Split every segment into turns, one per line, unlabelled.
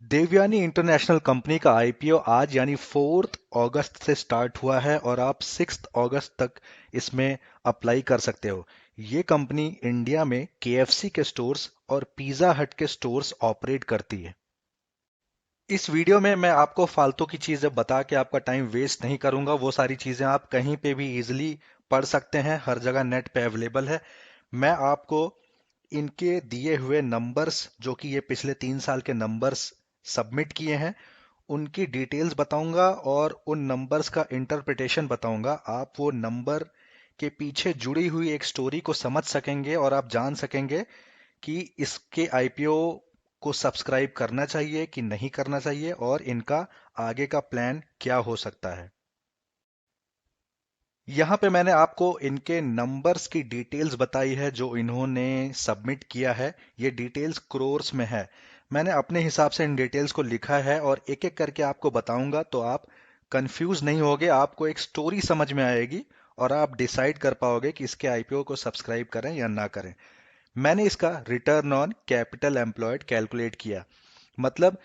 Devyani international company का IPO आज यानी 4 अगस्त से स्टार्ट हुआ है और आप 6 अगस्त तक इसमें अप्लाई कर सकते हो। ये कंपनी इंडिया में केएफसी के स्टोर्स और पिज़्ज़ा हट के स्टोर्स ऑपरेट करती है। इस वीडियो में मैं आपको फालतू की चीज़ें बता के आपका टाइम वेस्ट नहीं करूंगा। वो सारी चीज़ें आप कहीं पे भी इजीली पढ़ सकते हैं, हर जगह नेट पे अवेलेबल है। मैं आपको इनके दिए हुए नंबर्स, जो कि ये पिछले 3 साल के नंबर्स सबमिट किए हैं, उनकी डिटेल्स बताऊंगा और उन नंबर्स का इंटरप्रिटेशन बताऊंगा। आप वो नंबर के पीछे जुड़ी हुई एक स्टोरी को समझ सकेंगे और आप जान सकेंगे कि इसके आईपीओ को सब्सक्राइब करना चाहिए कि नहीं करना चाहिए और इनका आगे का प्लान क्या हो सकता है। यहाँ पे मैंने आपको इनके नंबर्स की डिटेल्स बताई है जो इन्होंने सबमिट किया है। ये डिटेल्स क्रोर्स में है। मैंने अपने हिसाब से इन डिटेल्स को लिखा है और एक एक करके आपको बताऊंगा तो आप कंफ्यूज नहीं होगे, आपको एक स्टोरी समझ में आएगी और आप डिसाइड कर पाओगे कि इसके आईपीओ को सब्सक्राइब करें या ना करें। मैंने इसका return on capital employed calculate किया। मतलब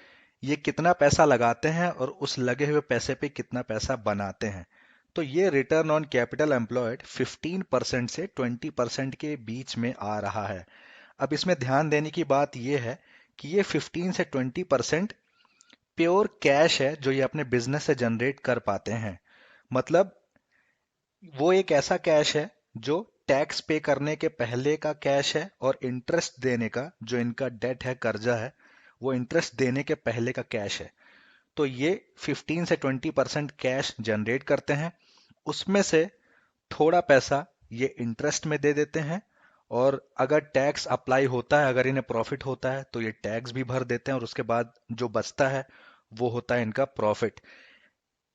ये कितना पैसा लगाते हैं और उस लगे हुए पैसे पे कितना पैसा बनाते हैं। तो ये रिटर्न ऑन कैपिटल एम्प्लॉयड 15% से 20% के बीच में आ रहा है। अब इसमें ध्यान देने की बात यह है कि ये 15 से 20% प्योर कैश है जो ये अपने बिजनेस से जनरेट कर पाते हैं। मतलब वो एक ऐसा कैश है जो टैक्स पे करने के पहले का कैश है और इंटरेस्ट देने का, जो इनका डेट है, कर्जा है, वो इंटरेस्ट देने के पहले का कैश है। तो ये 15 से 20% कैश जनरेट करते हैं। उसमें से थोड़ा पैसा ये इंटरेस्ट में दे देते हैं और अगर टैक्स अप्लाई होता है, अगर इन्हें प्रॉफिट होता है तो ये टैक्स भी भर देते हैं और उसके बाद जो बचता है वो होता है इनका प्रॉफिट।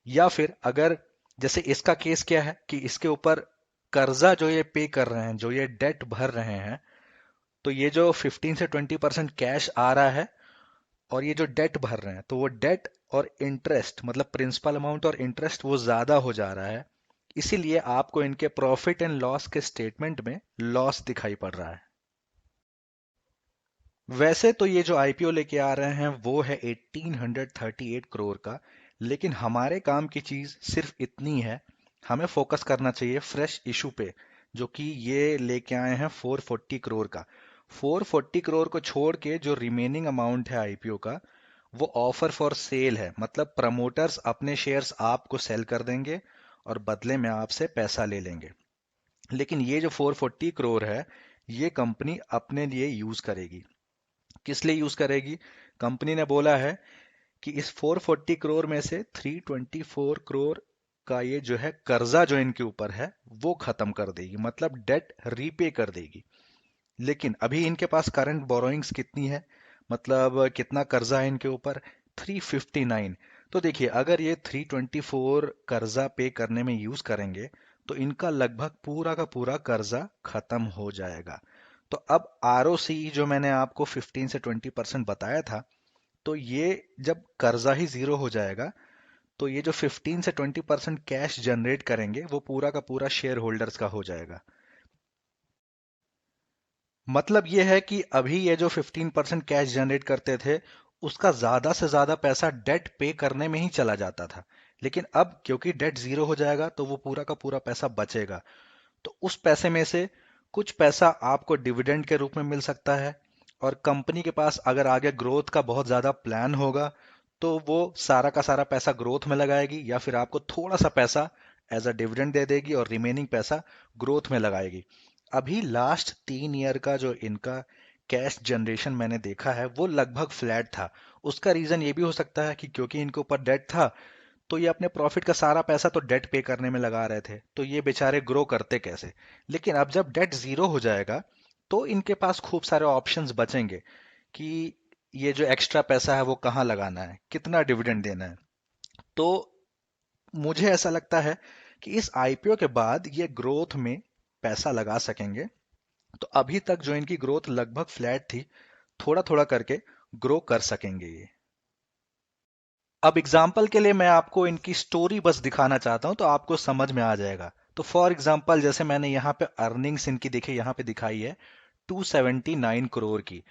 या फिर अगर, जैसे इसका केस क्या है कि इसके ऊपर कर्जा जो ये पे कर रहे हैं, जो ये डेट भर रहे हैं, तो ये जो 15 से 20% कैश आ रहा है और ये जो डेट भर रहे हैं, तो वो डेट और इंटरेस्ट, मतलब प्रिंसिपल अमाउंट और इंटरेस्ट, वो ज्यादा हो जा रहा है। इसीलिए आपको इनके प्रॉफिट एंड लॉस के स्टेटमेंट में लॉस दिखाई पड़ रहा है। वैसे तो ये जो आईपीओ लेके आ रहे हैं वो है 1838 करोड़ का, लेकिन हमारे काम की चीज सिर्फ इतनी है। हमें फोकस करना चाहिए फ्रेश इशू पे, जो कि ये लेके आए हैं 440 करोड़ का। 440 करोड़ को छोड़ के जो रिमेनिंग अमाउंट है आईपीओ का, वो ऑफर फॉर सेल है। मतलब प्रमोटर्स अपने शेयर्स आपको सेल कर देंगे और बदले में आपसे पैसा ले लेंगे। लेकिन ये जो 440 करोड़ है, ये कंपनी अपने लिए यूज करेगी। किस लिए यूज करेगी? कंपनी ने बोला है कि इस 440 करोड़ में से 324 करोड़ का ये जो है कर्जा जो इनके ऊपर है वो खत्म कर देगी, मतलब डेट रीपे कर देगी। लेकिन अभी इनके पास करंट बोरोइंग्स कितनी है, मतलब कितना कर्जा है इनके ऊपर? 359। तो देखिए, अगर ये 324 कर्जा पे करने में यूज करेंगे तो इनका लगभग पूरा का पूरा कर्जा खत्म हो जाएगा। तो अब आरओसी जो मैंने आपको 15 से 20% बताया था, तो ये जब कर्जा ही जीरो हो जाएगा तो ये जो 15 से 20% कैश जनरेट करेंगे वो पूरा का पूरा शेयर होल्डर्स का हो जाएगा। मतलब ये है कि अभी ये जो 15% कैश जनरेट करते थे, उसका ज्यादा से ज्यादा पैसा डेट पे करने में ही चला जाता था। लेकिन अब क्योंकि डेट जीरो हो जाएगा तो वो पूरा का पूरा पैसा बचेगा। तो उस पैसे में से कुछ पैसा आपको डिविडेंड के रूप में मिल सकता है। और कंपनी के पास अगर आगे ग्रोथ का बहुत ज्यादा प्लान होगा तो वो सारा का सारा पैसा ग्रोथ में लगाएगी, या फिर आपको थोड़ा सा पैसा एज अ डिविडेंड दे देगी और रिमेनिंग पैसा ग्रोथ में लगाएगी। अभी लास्ट 3 ईयर का जो इनका कैश जनरेशन मैंने देखा है वो लगभग फ्लैट था। उसका रीजन ये भी हो सकता है कि क्योंकि इनके ऊपर डेट था तो ये अपने प्रॉफिट का सारा पैसा तो डेट पे करने में लगा रहे थे, तो ये बेचारे ग्रो करते कैसे? लेकिन अब जब डेट जीरो हो जाएगा तो इनके पास खूब सारे ऑप्शंस बचेंगे कि ये जो एक्स्ट्रा पैसा है वो कहाँ लगाना है, कितना डिविडेंड देना है। तो मुझे ऐसा लगता है कि इस आईपीओ के बाद ये ग्रोथ में पैसा लगा सकेंगे। तो अभी तक जो इनकी ग्रोथ लगभग फ्लैट थी, थोड़ा थोड़ा करके ग्रो कर सकेंगे ये। अब एग्जाम्पल के लिए मैं आपको इनकी स्टोरी बस दिखाना चाहता हूं तो आपको समझ में आ जाएगा। तो फॉर एग्जाम्पल, जैसे मैंने यहाँ पे अर्निंग्स इनकी देखी, यहाँ पे दिखाई है 279 करोड़ की।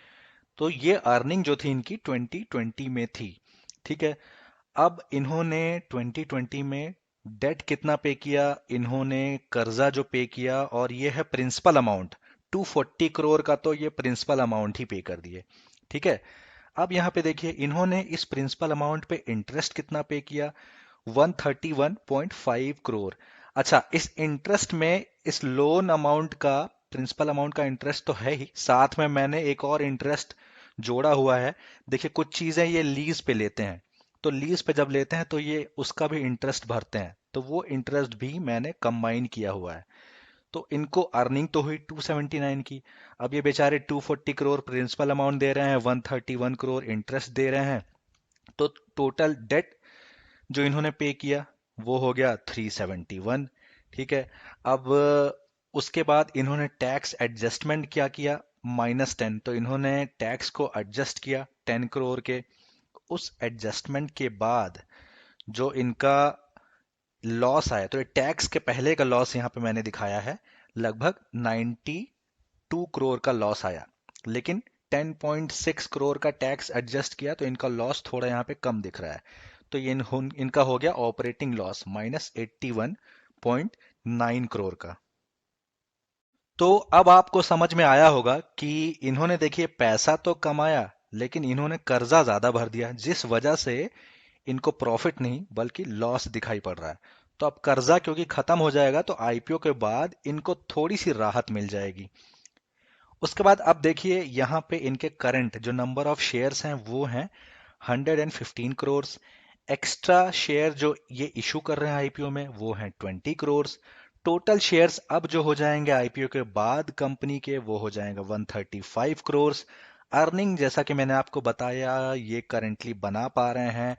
तो ये अर्निंग जो थी इनकी 2020 में थी। ठीक है। अब इन्होंने 2020 में डेट कितना पे किया, इन्होंने कर्जा जो पे किया, और ये है प्रिंसिपल अमाउंट 240 करोड़ का, तो ये प्रिंसिपल अमाउंट ही पे कर दिए। ठीक है। अब यहाँ पे देखिए इन्होंने इस प्रिंसिपल अमाउंट पे इंटरेस्ट कितना पे किया, 131.5 करोड़। अच्छा, इस इंटरेस्ट में इस लोन अमाउंट का, प्रिंसिपल अमाउंट का इंटरेस्ट तो है ही, साथ में मैंने एक और इंटरेस्ट जोड़ा हुआ है। देखिए कुछ चीजें ये लीज पे लेते हैं, तो लीज पे जब लेते हैं तो ये उसका भी इंटरेस्ट भरते हैं, तो वो इंटरेस्ट भी मैंने कंबाइन किया हुआ है। तो इनको अर्निंग तो हुई 279 की। अब ये बेचारे 240 करोड़ प्रिंसिपल अमाउंट दे रहे हैं, 131 करोड़ इंटरेस्ट दे रहे हैं, तो टोटल डेट जो इन्होंने पे किया वो हो गया 371। ठीक है। अब उसके बाद इन्होंने टैक्स एडजस्टमेंट क्या किया, -10, तो इन्होंने टैक्स को एडजस्ट किया 10 करोड़ के। उस एडजस्टमेंट के बाद जो इनका लॉस आया, तो ये टैक्स के पहले का लॉस यहाँ पे मैंने दिखाया है, लगभग 92 करोड़ का लॉस आया। लेकिन 10.6 करोड़ का टैक्स एडजस्ट किया तो इनका लॉस थोड़ा यहाँ पे कम दिख रहा है। तो ये इनका हो गया ऑपरेटिंग लॉस -81.9 करोड़ का। तो अब आपको समझ में आया होगा कि इन्होंने देखिए पैसा तो कमाया, लेकिन इन्होंने कर्जा ज्यादा भर दिया, जिस वजह से इनको प्रॉफिट नहीं बल्कि लॉस दिखाई पड़ रहा है। तो अब कर्जा क्योंकि खत्म हो जाएगा तो आईपीओ के बाद इनको थोड़ी सी राहत मिल जाएगी। उसके बाद अब देखिए यहाँ पे इनके करंट जो नंबर ऑफ शेयर्स हैं वो हैं 115 करोड़। एक्स्ट्रा शेयर जो ये इशू कर रहे हैं आईपीओ में वो हैं 20 करोड़। टोटल शेयर्स अब जो हो जाएंगे आईपीओ के बाद कंपनी के वो हो जाएंगे 135 करोड़। अर्निंग जैसा कि मैंने आपको बताया ये करंटली बना पा रहे हैं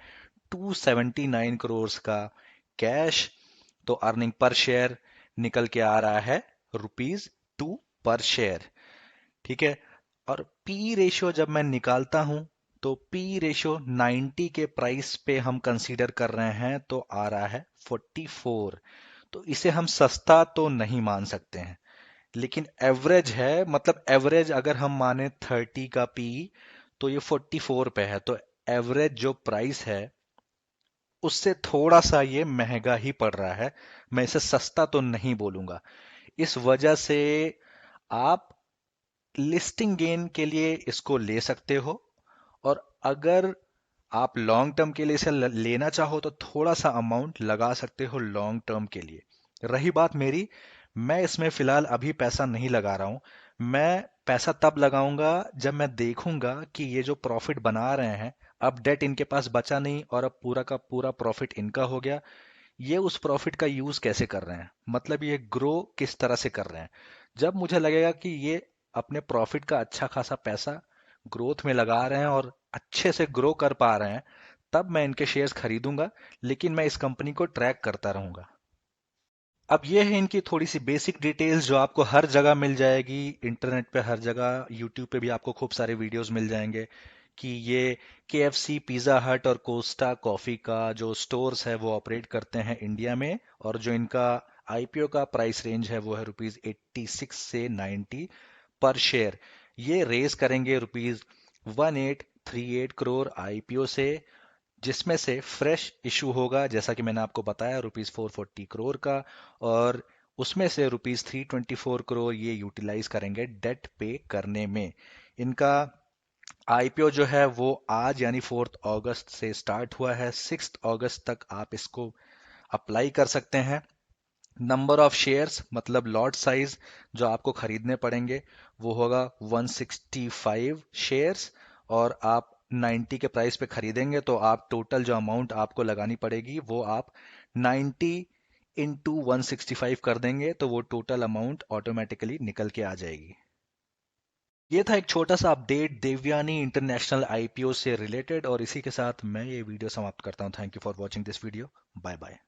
279 करोड़ का कैश। तो अर्निंग पर शेयर निकल के आ रहा है ₹2 पर शेयर। ठीक है। और पी रेशियो जब मैं निकालता हूं तो पी रेशियो 90 के प्राइस पे हम कंसीडर कर रहे हैं तो आ रहा है 44। तो इसे हम सस्ता तो नहीं मान सकते हैं, लेकिन एवरेज है, मतलब एवरेज अगर हम माने 30 का पी तो ये 44 पे है, तो एवरेज जो प्राइस है उससे थोड़ा सा ये महंगा ही पड़ रहा है। मैं इसे सस्ता तो नहीं बोलूंगा। इस वजह से आप लिस्टिंग गेन के लिए इसको ले सकते हो, और अगर आप लॉन्ग टर्म के लिए इसे लेना चाहो तो थोड़ा सा अमाउंट लगा सकते हो लॉन्ग टर्म के लिए। रही बात मेरी, मैं इसमें फिलहाल अभी पैसा नहीं लगा रहा हूं। मैं पैसा तब लगाऊंगा जब मैं देखूंगा कि ये जो प्रॉफिट बना रहे हैं, अब डेट इनके पास बचा नहीं और अब पूरा का पूरा प्रॉफिट इनका हो गया, ये उस प्रॉफिट का यूज कैसे कर रहे हैं, मतलब ये ग्रो किस तरह से कर रहे हैं। जब मुझे लगेगा कि ये अपने प्रॉफिट का अच्छा खासा पैसा ग्रोथ में लगा रहे हैं और अच्छे से ग्रो कर पा रहे हैं, तब मैं इनके शेयर्स खरीदूंगा। लेकिन मैं इस कंपनी को ट्रैक करता रहूंगा। अब ये है इनकी थोड़ी सी बेसिक डिटेल्स जो आपको हर जगह मिल जाएगी, इंटरनेट पे हर जगह, यूट्यूब पे भी आपको खूब सारे वीडियोस मिल जाएंगे कि ये केएफसी, पिज़्ज़ा हट और कोस्टा कॉफ़ी का जो स्टोर्स है वो ऑपरेट करते हैं इंडिया में, और जो इनका आईपीओ का प्राइस रेंज है वो है ₹86 से 90 पर शेयर। ये रेस करेंगे ₹1838 करोड़ आईपीओ से, जिसमें से फ्रेश इशू होगा जैसा कि मैंने आपको बताया ₹440 करोड़ का, और उसमें से ₹324 करोड़ ये यूटिलाइज करेंगे डेट पे करने में। इनका आईपीओ जो है वो आज यानी 4 अगस्त से स्टार्ट हुआ है, 6 अगस्त तक आप इसको अप्लाई कर सकते हैं। नंबर ऑफ शेयर्स मतलब लॉट साइज जो आपको खरीदने पड़ेंगे वो होगा 165 शेयर्स, और आप 90 के प्राइस पे खरीदेंगे तो आप टोटल जो अमाउंट आपको लगानी पड़ेगी वो आप 90 इंटू 165 कर देंगे तो वो टोटल अमाउंट ऑटोमेटिकली निकल के आ जाएगी। ये था एक छोटा सा अपडेट देवयानी इंटरनेशनल आईपीओ से रिलेटेड, और इसी के साथ मैं ये वीडियो समाप्त करता हूँ। Thank you for watching this video. Bye bye.